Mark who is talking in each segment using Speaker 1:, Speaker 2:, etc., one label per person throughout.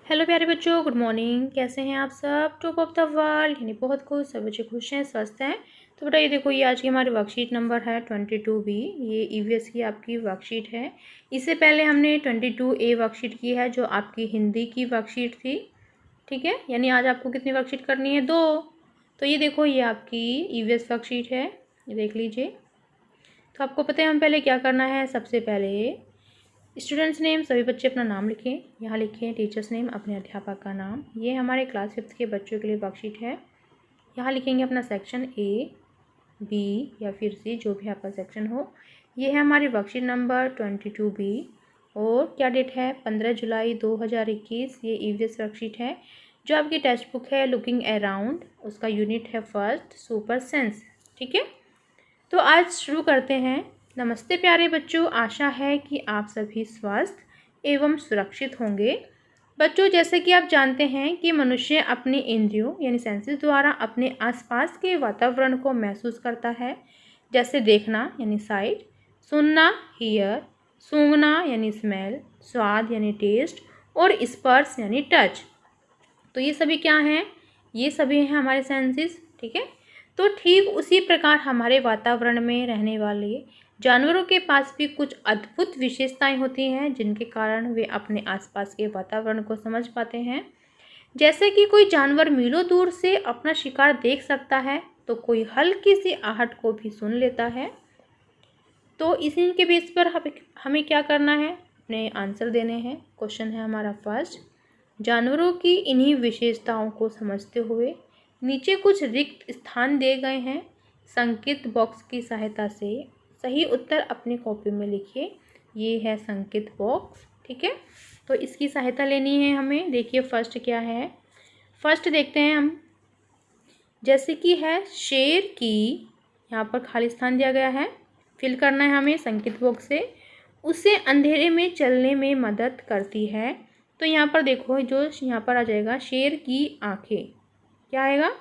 Speaker 1: Hello प्यारे बच्चों, good morning. कैसे हैं आप सब? टॉप ऑफ द वर्ल्ड यानी बहुत खुश, सब बच्चे खुश हैं, स्वस्थ हैं। तो बेटा ये देखो, ये आज की हमारी वर्कशीट नंबर है 22B। ये ईवीएस की आपकी वर्कशीट है। इससे पहले हमने 22A वर्कशीट की है, जो आपकी हिंदी की वर्कशीट थी। ठीक है, यानी आज आपको कितनी वर्कशीट करनी है? 2। तो ये देखो, ये आपकी ईवीएस वर्कशीट है, ये देख लीजिए। तो आपको पता है हम पहले क्या करना है। सबसे पहले स्टूडेंट्स नेम, सभी बच्चे अपना नाम लिखें। यहाँ लिखें टीचर्स नेम, अपने अध्यापक का नाम। ये हमारे क्लास 5th के बच्चों के लिए वर्कशीट है। यहाँ लिखेंगे अपना सेक्शन A, B या फिर C, जो भी आपका सेक्शन हो। ये है हमारी वर्कशीट नंबर 22B। और क्या डेट है? 15 जुलाई 2021। ये ईवीएस वर्कशीट है। जो आपकी टेक्स्ट बुक है लुकिंग अराउंड, उसका यूनिट है फर्स्ट, सुपर सेंस। ठीक है, तो आज शुरू करते हैं। नमस्ते प्यारे बच्चों, आशा है कि आप सभी स्वस्थ एवं सुरक्षित होंगे। बच्चों, जैसे कि आप जानते हैं कि मनुष्य अपनी इंद्रियों यानी सेंसेस द्वारा अपने आसपास के वातावरण को महसूस करता है। जैसे देखना यानी साइट, सुनना हियर, सूंघना यानी स्मेल, स्वाद यानी टेस्ट और स्पर्श यानी टच। तो ये सभी क्या हैं? ये सभी हैं हमारे सेंसेस। ठीक है, तो ठीक उसी प्रकार हमारे वातावरण में रहने वाले जानवरों के पास भी कुछ अद्भुत विशेषताएं होती हैं, जिनके कारण वे अपने आसपास के वातावरण को समझ पाते हैं। जैसे कि कोई जानवर मीलों दूर से अपना शिकार देख सकता है, तो कोई हल्की सी आहट को भी सुन लेता है। तो इसी के बेस पर हमें क्या करना है? अपने आंसर देने हैं। क्वेश्चन है हमारा फर्स्ट, जानवरों की इन्हीं विशेषताओं को समझते हुए नीचे कुछ रिक्त स्थान दिए गए हैं। संकेत बॉक्स की सहायता से सही उत्तर अपनी कॉपी में लिखिए। ये है संकेत बॉक्स। ठीक है, तो इसकी सहायता लेनी है हमें। देखिए फर्स्ट क्या है। फर्स्ट देखते हैं हम। जैसे कि है शेर की, यहाँ पर खाली स्थान दिया गया है, फिल करना है हमें संकेत बॉक्स से। उसे अंधेरे में चलने में मदद करती है। तो यहाँ पर देखो, जो यहाँ पर आ जाएगा शेर की आंखें। क्या आएगा?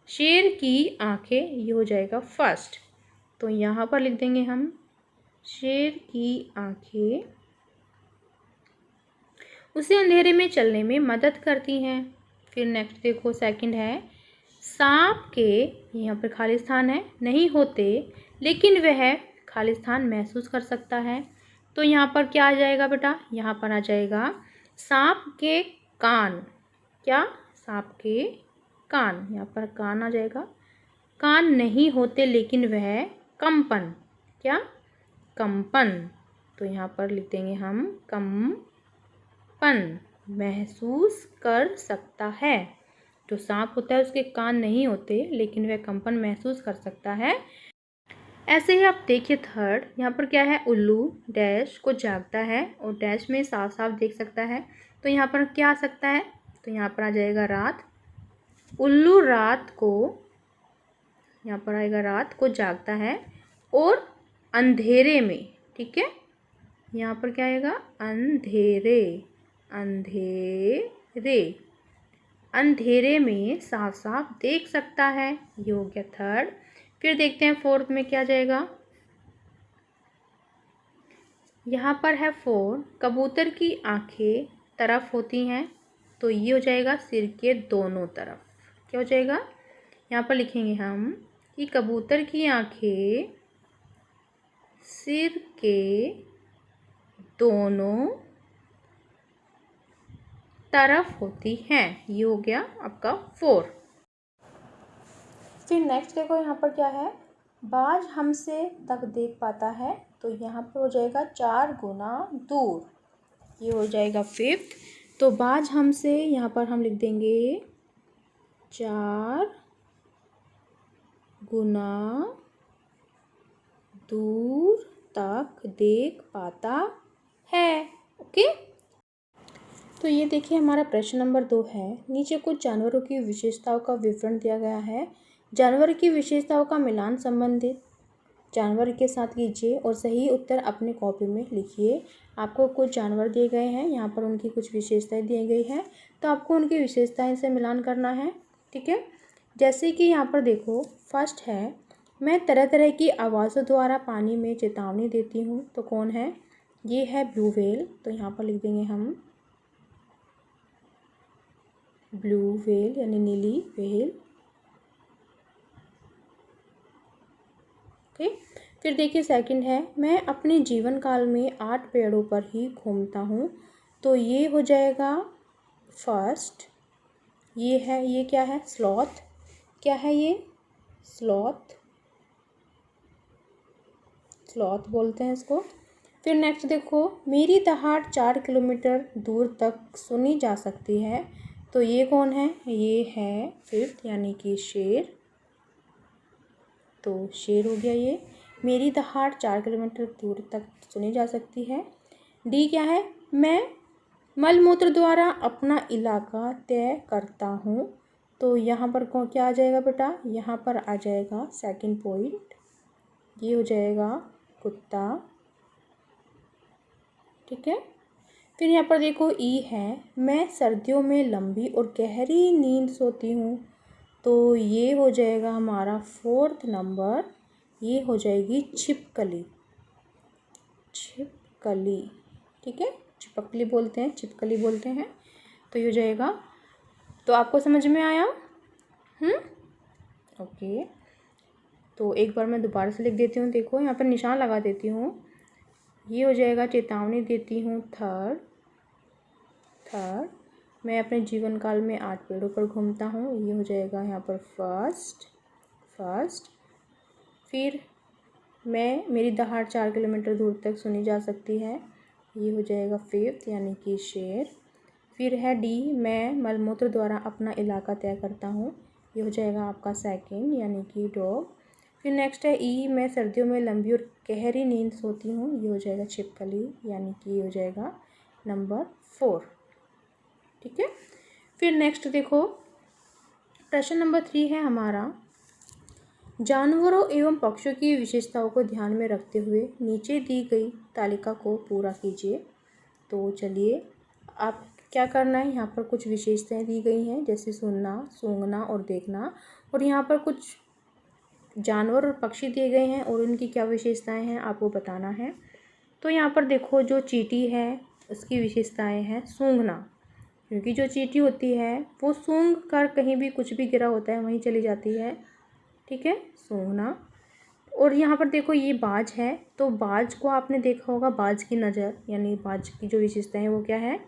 Speaker 1: शेर की आंखें, ये हो जाएगा फर्स्ट। तो यहाँ पर लिख देंगे हम शेर की आंखें उसे अंधेरे में चलने में मदद करती हैं। फिर नेक्स्ट देखो, सेकंड है सांप के, यहाँ पर खाली स्थान है, नहीं होते लेकिन वह खाली स्थान महसूस कर सकता है। तो यहाँ पर क्या आ जाएगा बेटा? यहाँ पर आ जाएगा सांप के कान। क्या? सांप के कान, यहाँ पर कान आ जाएगा। कान नहीं होते लेकिन वह कंपन, क्या? कंपन। तो यहाँ पर लिख देंगे हम कंपन महसूस कर सकता है। जो सांप होता है उसके कान नहीं होते लेकिन वह कंपन महसूस कर सकता है। ऐसे ही आप देखिए थर्ड, यहाँ पर क्या है? उल्लू डैश को जागता है और डैश में साफ साफ देख सकता है। तो यहाँ पर क्या आ सकता है? तो यहाँ पर आ जाएगा रात। उल्लू रात को, यहाँ पर आएगा रात को जागता है और अंधेरे में। ठीक है, यहाँ पर क्या आएगा? अंधेरे, अंधेरे, अंधेरे में साफ साफ देख सकता है। ये हो गया थर्ड। फिर देखते हैं फोर्थ में क्या जाएगा। यहाँ पर है फोर, कबूतर की आंखें तरफ होती हैं। तो ये हो जाएगा सिर के दोनों तरफ। क्या हो जाएगा? यहाँ पर लिखेंगे हम कि कबूतर की आंखें सिर के दोनों तरफ होती हैं। ये हो गया आपका 4। फिर नेक्स्ट देखो, यहाँ पर क्या है? बाज हमसे तक देख पाता है। तो यहाँ पर हो जाएगा 4 गुना दूर। ये हो जाएगा 5th। तो बाज हमसे, यहाँ पर हम लिख देंगे 4 गुना दूर तक देख पाता है। ओके, तो ये देखिए हमारा प्रश्न नंबर 2 है। नीचे कुछ जानवरों की विशेषताओं का विवरण दिया गया है। जानवर की विशेषताओं का मिलान संबंधित जानवर के साथ कीजिए और सही उत्तर अपने कॉपी में लिखिए। आपको कुछ जानवर दिए गए हैं, यहाँ पर उनकी कुछ विशेषताएं दी गई है, तो आपको उनकी विशेषताएं से मिलान करना है। ठीक है, जैसे कि यहाँ पर देखो फर्स्ट है, मैं तरह तरह की आवाज़ों द्वारा पानी में चेतावनी देती हूँ। तो कौन है? ये है ब्लू व्हेल। तो यहाँ पर लिख देंगे हम ब्लू व्हेल यानी नीली व्हेल। ओके, फिर देखिए सेकंड है, मैं अपने जीवन काल में 8 पेड़ों पर ही घूमता हूँ। तो ये हो जाएगा फर्स्ट, ये है, ये क्या है, स्लॉथ। क्या है ये, स्लॉथ, स्लॉथ बोलते हैं इसको। फिर नेक्स्ट देखो, मेरी दहाड़ 4 किलोमीटर दूर तक सुनी जा सकती है। तो ये कौन है, ये है फिफ्थ यानी कि शेर। तो शेर हो गया ये, मेरी दहाड़ 4 किलोमीटर दूर तक सुनी जा सकती है। डी क्या है, मैं मलमूत्र द्वारा अपना इलाका तय करता हूँ। तो यहाँ पर कौन क्या आ जाएगा बेटा, यहाँ पर आ जाएगा सेकंड पॉइंट, ये हो जाएगा कुत्ता। ठीक है, फिर यहाँ पर देखो ई है, मैं सर्दियों में लंबी और गहरी नींद सोती हूँ। तो ये हो जाएगा हमारा फोर्थ नंबर, ये हो जाएगी छिपकली, छिपकली। ठीक है, छिपकली बोलते हैं, छिपकली बोलते हैं। तो ये हो जाएगा, तो आपको समझ में आया? ओके, तो एक बार मैं दोबारा से लिख देती हूँ, देखो यहाँ पर निशान लगा देती हूँ। ये हो जाएगा, चेतावनी देती हूँ थर्ड, मैं अपने जीवन काल में 8 पेड़ों पर घूमता हूँ। ये हो जाएगा यहाँ पर फर्स्ट। फिर मैं मेरी दहाड़ 4 किलोमीटर दूर तक सुनी जा सकती है। ये हो जाएगा फिफ्थ यानी कि शेर। फिर है डी, मैं मलमूत्र द्वारा अपना इलाका तय करता हूँ। ये हो जाएगा आपका सेकंड यानी कि डॉग। फिर नेक्स्ट है ई, मैं सर्दियों में लंबी और गहरी नींद सोती हूँ। ये हो जाएगा छिपकली यानी कि ये हो जाएगा नंबर 4। ठीक है, फिर नेक्स्ट देखो, प्रश्न नंबर 3 है हमारा, जानवरों एवं पक्षियों की विशेषताओं को ध्यान में रखते हुए नीचे दी गई तालिका को पूरा कीजिए। तो चलिए, आप क्या करना है, यहाँ पर कुछ विशेषताएं दी गई हैं जैसे सुनना, सूंघना और देखना, और यहाँ पर कुछ जानवर और पक्षी दिए गए हैं और उनकी क्या विशेषताएं हैं आपको बताना है। तो यहाँ पर देखो, जो चींटी है उसकी विशेषताएं हैं सूंघना, क्योंकि जो चींटी होती है वो सूंघ कर कहीं भी कुछ भी गिरा होता है वहीं चली जाती है। ठीक है, सूंघना। और यहाँ पर देखो, ये बाज है, तो बाज को आपने देखा होगा, बाज की नज़र, यानी बाज की जो विशेषता है वो क्या है,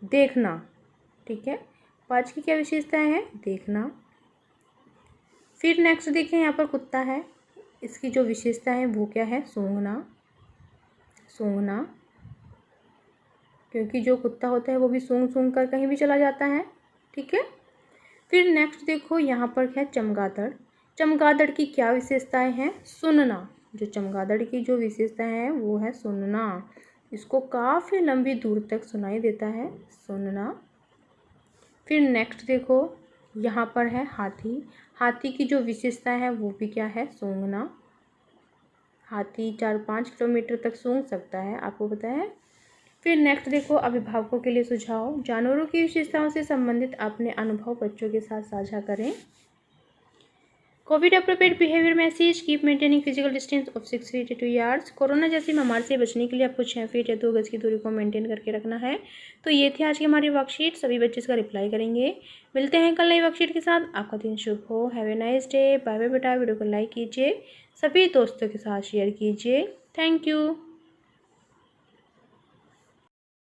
Speaker 1: देखना। ठीक है, बाज की क्या विशेषताएं हैं, देखना। फिर नेक्स्ट देखें, यहाँ पर कुत्ता है, इसकी जो विशेषता है वो क्या है, सूंघना, सूंघना, क्योंकि जो कुत्ता होता है वो भी सूंघ सूंघ कर कहीं भी चला जाता है। ठीक है, फिर नेक्स्ट देखो, यहाँ पर है चमगादड़। चमगादड़ की क्या विशेषताएं हैं, सुनना। जो चमगादड़ की जो विशेषता है वो है सुनना, इसको काफ़ी लंबी दूर तक सुनाई देता है, सुनना। फिर नेक्स्ट देखो, यहाँ पर है हाथी। हाथी की जो विशेषता है वो भी क्या है, सूंघना। हाथी 4-5 किलोमीटर तक सूंघ सकता है, आपको पता है। फिर नेक्स्ट देखो, अभिभावकों के लिए सुझाव, जानवरों की विशेषताओं से संबंधित अपने अनुभव बच्चों के साथ साझा करें। Covid appropriate behaviour message, keep maintaining physical distance of 6 feet to 2 yards। Corona जैसी महामारी से बचने के लिए आपको 6 फीट या 2 गज की दूरी को मेंटेन करके रखना है। तो ये थी आज की हमारी वर्कशीट, सभी बच्चे इसका रिप्लाई करेंगे। मिलते हैं कल नई वर्कशीट के साथ, आपका दिन शुभ हो। Have a nice day, bye bye बेटा। वीडियो को लाइक कीजिए, सभी दोस्तों के साथ शेयर कीजिए। Thank you.